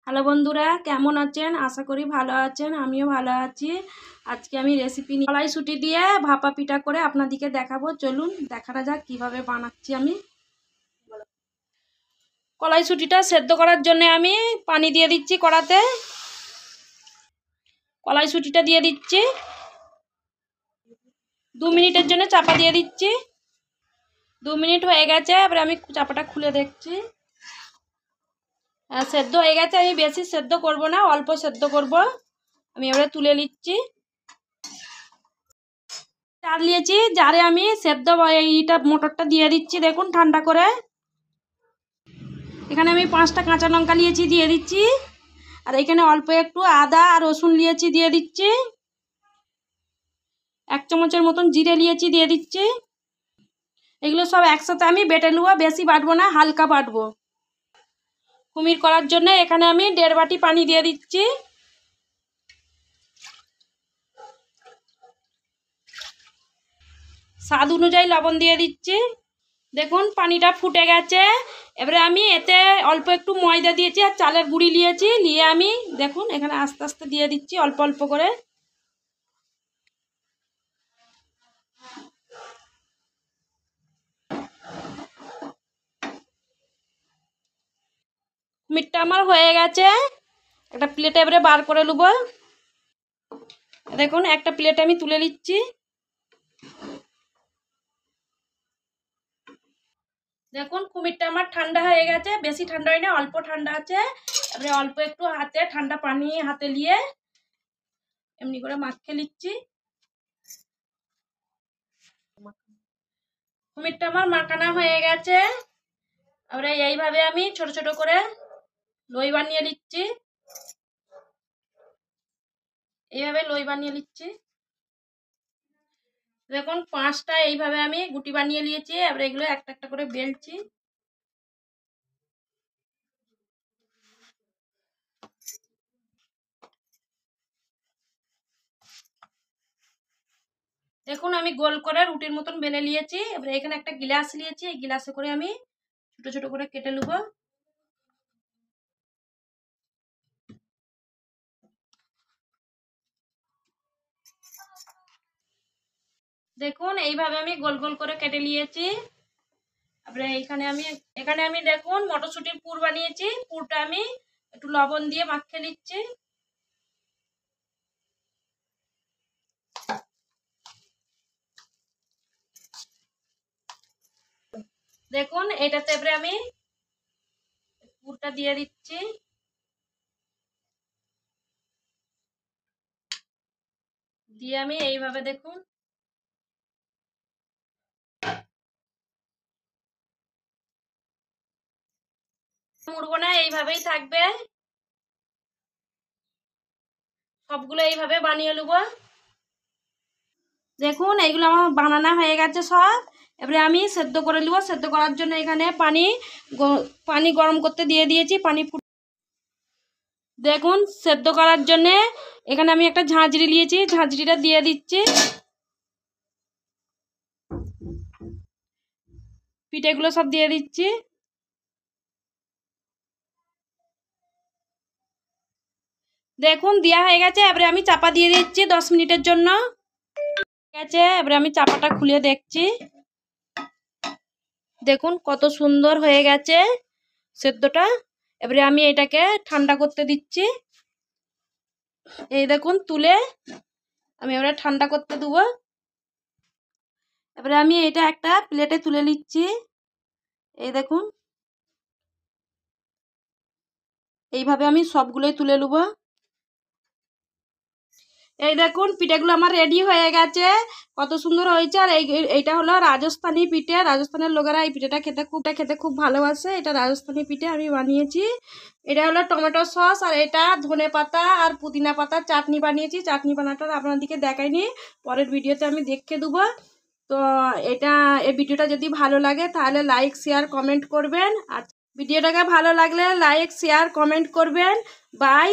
Hello বন্ধুরা, কেমন আছেন? আশা করি ভালো আছেন। আমিও ভালো আছি। আজকে আমি রেসিপি নিয়ে কড়াইশুঁটি দিয়ে ভাপা পিঠা করে আপনাদেরকে দেখাবো। চলুন দেখা যাক কিভাবে বানাচ্ছি আমি। কড়াইশুঁটিটা সেদ্ধ করার জন্য আমি পানি দিয়ে দিচ্ছি কড়াতে। কড়াইশুঁটিটা দিয়ে দিচ্ছি, 2 মিনিটের জন্য চাপা দিয়ে দিচ্ছি। 2 মিনিট হয়ে গেছে, এবার আমি চাপাটা খুলে দেখছি। সেদ্ধ হয়ে গেছে। আমি বেশি সেদ্ধ করব না, অল্প সেদ্ধ করব। আমি এবারে তুলে নিচ্ছি। জার নিয়েছি, জারে আমি সেদ্ধ এইটা মোটরটা দিয়ে দিচ্ছি। দেখুন ঠান্ডা করে। এখানে আমি 5টা কাঁচা লঙ্কা নিয়েছি, দিয়ে দিচ্ছি। আর এখানে অল্প একটু আদা আর রসুন নিয়েছি, দিয়ে দিচ্ছি। 1 চামচের মতন জিরে নিয়েছি, দিয়ে দিচ্ছি। এগুলো সব একসাথে আমি বেটে নেবো, বেশি বাটবো না, হালকা বাটবো। কুমির করার জন্য এখানে আমি 1.5 বাটি পানি দিয়ে দিচ্ছি। স্বাদ অনুযায়ী লবণ দিয়ে দিচ্ছি। দেখুন পানিটা ফুটে গেছে। এবারে আমি এতে অল্প একটু ময়দা দিয়েছি আর চালের গুঁড়ি নিয়েছি, নিয়ে আমি দেখুন এখানে আস্তে আস্তে দিয়ে দিচ্ছি অল্প অল্প করে। কুমিরটা আমার হয়ে গেছে। একটা প্লেটে এবারে বার করে নেব। দেখুন একটা প্লেটে আমি তুলে নিচ্ছি। দেখুন কুমিরটা আমার ঠান্ডা হয়ে গেছে, বেশি ঠান্ডা হয় না, অল্প ঠান্ডা আছে। এবারে অল্প একটু হাতে ঠান্ডা পানি হাতে নিয়ে এমনি করে মাখিয়ে নিচ্ছি। কুমিরটা আমার মাখানো হয়ে গেছে। এবারে এইভাবে আমি ছোট ছোট করে লই বানিয়ে নিচ্ছি। এইভাবে লই বানিয়ে নিচ্ছি। দেখুন 5টা এইভাবে আমি গুটি বানিয়ে নিয়েছি। এবারে এগুলো একটা একটা করে বেলছি। দেখুন আমি গোল করে রুটির মতন বেলে নিয়েছি। এবারে এখানে একটা গ্লাস নিয়েছি, এই গ্লাসে করে আমি ছোট ছোট করে কেটে নেব। দেখুন এইভাবে আমি গোল গোল করে কেটে নিয়েছি। তারপরে এখানে আমি দেখুন মটরশুঁটির পুর বানিয়েছি। পুরটা আমি একটু লবণ দিয়ে মাখিয়ে নিচ্ছি। দেখুন এটাতে এবারে আমি পুরটা দিয়ে দিচ্ছি। দিয়ে আমি এইভাবে দেখুন মুড়বো না, এইভাবেই থাকবে। সবগুলো এইভাবে বানিয়ে নেব। দেখুন এইগুলো আমার বানানো হয়ে গেছে সব। এবারে আমি সেদ্ধ করে নেব। সেদ্ধ করার জন্য এখানে পানি গরম করতে দিয়ে দিয়েছি। দেখুন সেদ্ধ করার জন্য এখানে আমি একটা ঝাঁঝরি নিয়েছি, ঝাঁঝরিটা দিয়ে দিচ্ছি। পিঠেগুলো সব দিয়ে দিচ্ছি। দেখুন দেওয়া হয়ে গেছে। এবারে আমি চাপা দিয়ে দিচ্ছি 10 মিনিটের জন্য। ঠিক আছে, এবারে আমি চাপাটা খুলে দেখছি। দেখুন কত সুন্দর হয়ে গেছে সেদ্ধটা। এবারে আমি এটাকে ঠান্ডা করতে দিচ্ছি। এই দেখুন তুলে আমি এবারে ঠান্ডা করতে দেবো। এবারে আমি এটা একটা প্লেটে তুলে নিচ্ছি। এই দেখুন এইভাবে আমি সবগুলোই তুলে নেব। এই দেখুন পিঠেগুলো আমার রেডি হয়ে গেছে, কত সুন্দর হয়েছে। আর এইটা হলো রাজস্থানি পিঠে। রাজস্থানের লোকেরা এই পিঠেটা খেতে খুব ভালোবাসে। এটা রাজস্থানি পিঠে আমি বানিয়েছি। এটা হলো টমেটো সস, আর এটা ধনেপাতা আর পুদিনা পাতার চাটনি বানিয়েছি। চাটনি বানাটা আপনাদেরকে দেখাইনি, পরের ভিডিওতে আমি দেখে দেবো। তো এই ভিডিওটা যদি ভালো লাগে তাহলে লাইক শেয়ার কমেন্ট করবেন। আর ভিডিওটাকে ভালো লাগলে লাইক শেয়ার কমেন্ট করবেন। বাই।